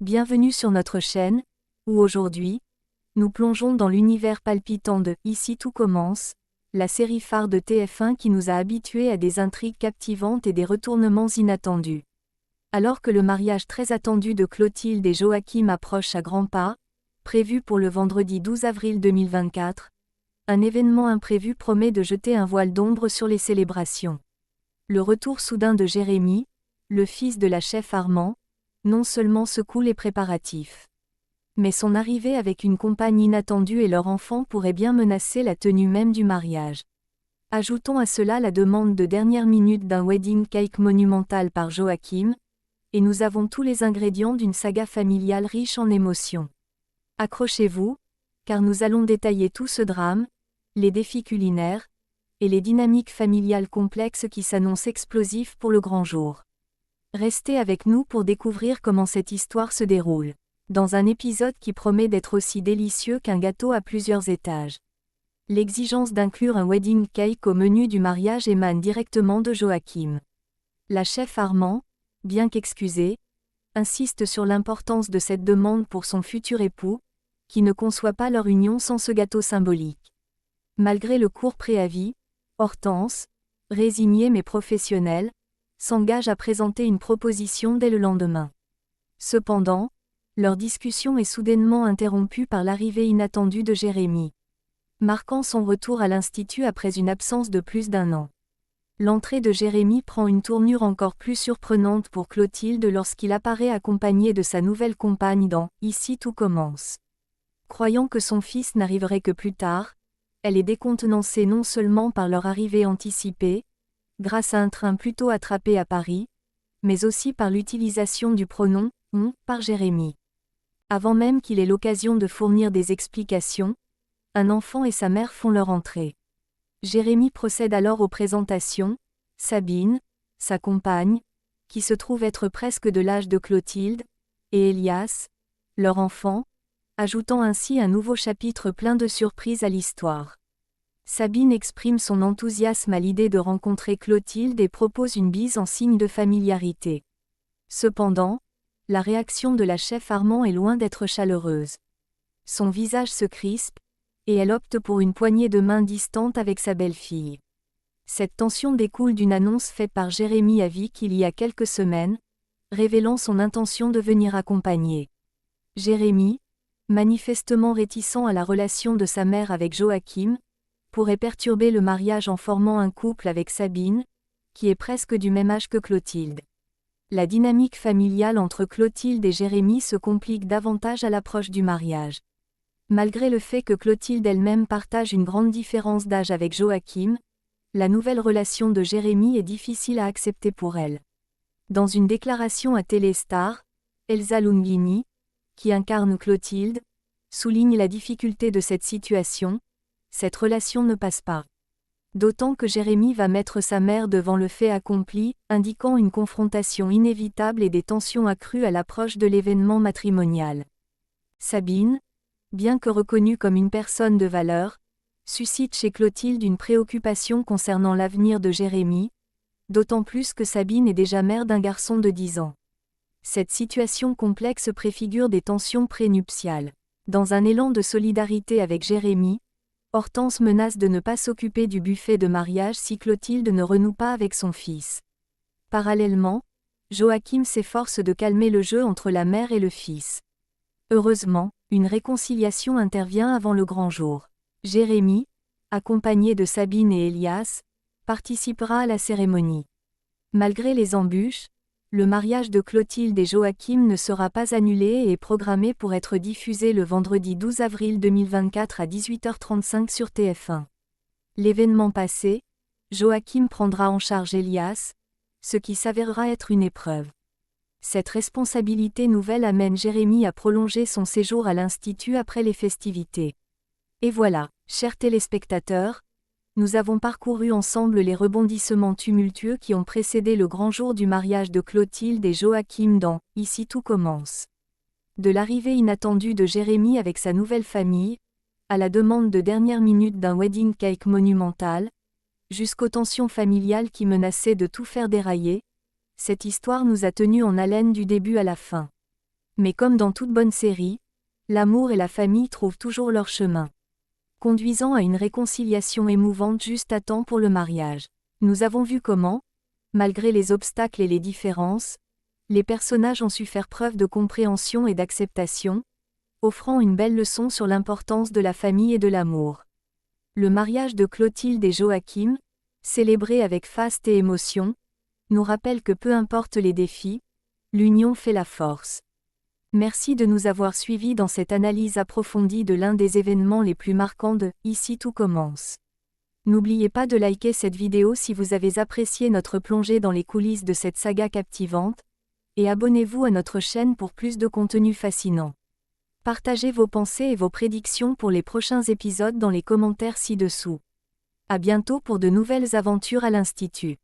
Bienvenue sur notre chaîne, où aujourd'hui, nous plongeons dans l'univers palpitant de « Ici tout commence », la série phare de TF1 qui nous a habitués à des intrigues captivantes et des retournements inattendus. Alors que le mariage très attendu de Clotilde et Joachim approche à grands pas, prévu pour le vendredi 12 avril 2024, un événement imprévu promet de jeter un voile d'ombre sur les célébrations. Le retour soudain de Jérémy, le fils de la chef Armand, non seulement secoue les préparatifs, mais son arrivée avec une compagne inattendue et leur enfant pourrait bien menacer la tenue même du mariage. Ajoutons à cela la demande de dernière minute d'un wedding cake monumental par Joachim, et nous avons tous les ingrédients d'une saga familiale riche en émotions. Accrochez-vous, car nous allons détailler tout ce drame, les défis culinaires, et les dynamiques familiales complexes qui s'annoncent explosives pour le grand jour. Restez avec nous pour découvrir comment cette histoire se déroule, dans un épisode qui promet d'être aussi délicieux qu'un gâteau à plusieurs étages. L'exigence d'inclure un wedding cake au menu du mariage émane directement de Joachim. La chef Armand, bien qu'excusée, insiste sur l'importance de cette demande pour son futur époux, qui ne conçoit pas leur union sans ce gâteau symbolique. Malgré le court préavis, Hortense, résignée mais professionnelle, s'engage à présenter une proposition dès le lendemain. Cependant, leur discussion est soudainement interrompue par l'arrivée inattendue de Jérémy, marquant son retour à l'Institut après une absence de plus d'1 an. L'entrée de Jérémy prend une tournure encore plus surprenante pour Clotilde lorsqu'il apparaît accompagné de sa nouvelle compagne dans « Ici tout commence ». Croyant que son fils n'arriverait que plus tard, elle est décontenancée non seulement par leur arrivée anticipée, grâce à un train plus tôt attrapé à Paris, mais aussi par l'utilisation du pronom « on » par Jérémy. Avant même qu'il ait l'occasion de fournir des explications, un enfant et sa mère font leur entrée. Jérémy procède alors aux présentations, Sabine, sa compagne, qui se trouve être presque de l'âge de Clotilde, et Elias, leur enfant, ajoutant ainsi un nouveau chapitre plein de surprises à l'histoire. Sabine exprime son enthousiasme à l'idée de rencontrer Clotilde et propose une bise en signe de familiarité. Cependant, la réaction de la chef Armand est loin d'être chaleureuse. Son visage se crispe, et elle opte pour une poignée de main distante avec sa belle-fille. Cette tension découle d'une annonce faite par Jérémy à Vic il y a quelques semaines, révélant son intention de venir accompagner. Jérémy, manifestement réticent à la relation de sa mère avec Joachim, pourrait perturber le mariage en formant un couple avec Sabine, qui est presque du même âge que Clotilde. La dynamique familiale entre Clotilde et Jérémy se complique davantage à l'approche du mariage. Malgré le fait que Clotilde elle-même partage une grande différence d'âge avec Joachim, la nouvelle relation de Jérémy est difficile à accepter pour elle. Dans une déclaration à Téléstar, Elsa Lunghini, qui incarne Clotilde, souligne la difficulté de cette situation. Cette relation ne passe pas. D'autant que Jérémy va mettre sa mère devant le fait accompli, indiquant une confrontation inévitable et des tensions accrues à l'approche de l'événement matrimonial. Sabine, bien que reconnue comme une personne de valeur, suscite chez Clotilde une préoccupation concernant l'avenir de Jérémy, d'autant plus que Sabine est déjà mère d'un garçon de 10 ans. Cette situation complexe préfigure des tensions prénuptiales. Dans un élan de solidarité avec Jérémy, Hortense menace de ne pas s'occuper du buffet de mariage si Clotilde ne renoue pas avec son fils. Parallèlement, Joachim s'efforce de calmer le jeu entre la mère et le fils. Heureusement, une réconciliation intervient avant le grand jour. Jérémy, accompagné de Sabine et Elias, participera à la cérémonie. Malgré les embûches, le mariage de Clotilde et Joachim ne sera pas annulé et est programmé pour être diffusé le vendredi 12 avril 2024 à 18h35 sur TF1. L'événement passé, Joachim prendra en charge Elias, ce qui s'avérera être une épreuve. Cette responsabilité nouvelle amène Jérémy à prolonger son séjour à l'Institut après les festivités. Et voilà, chers téléspectateurs, nous avons parcouru ensemble les rebondissements tumultueux qui ont précédé le grand jour du mariage de Clotilde et Joachim dans « Ici tout commence ». De l'arrivée inattendue de Jérémy avec sa nouvelle famille, à la demande de dernière minute d'un wedding cake monumental, jusqu'aux tensions familiales qui menaçaient de tout faire dérailler, cette histoire nous a tenus en haleine du début à la fin. Mais comme dans toute bonne série, l'amour et la famille trouvent toujours leur chemin, conduisant à une réconciliation émouvante juste à temps pour le mariage. Nous avons vu comment, malgré les obstacles et les différences, les personnages ont su faire preuve de compréhension et d'acceptation, offrant une belle leçon sur l'importance de la famille et de l'amour. Le mariage de Clotilde et Joachim, célébré avec faste et émotion, nous rappelle que peu importe les défis, l'union fait la force. Merci de nous avoir suivis dans cette analyse approfondie de l'un des événements les plus marquants de « Ici tout commence ». N'oubliez pas de liker cette vidéo si vous avez apprécié notre plongée dans les coulisses de cette saga captivante, et abonnez-vous à notre chaîne pour plus de contenu fascinant. Partagez vos pensées et vos prédictions pour les prochains épisodes dans les commentaires ci-dessous. À bientôt pour de nouvelles aventures à l'Institut.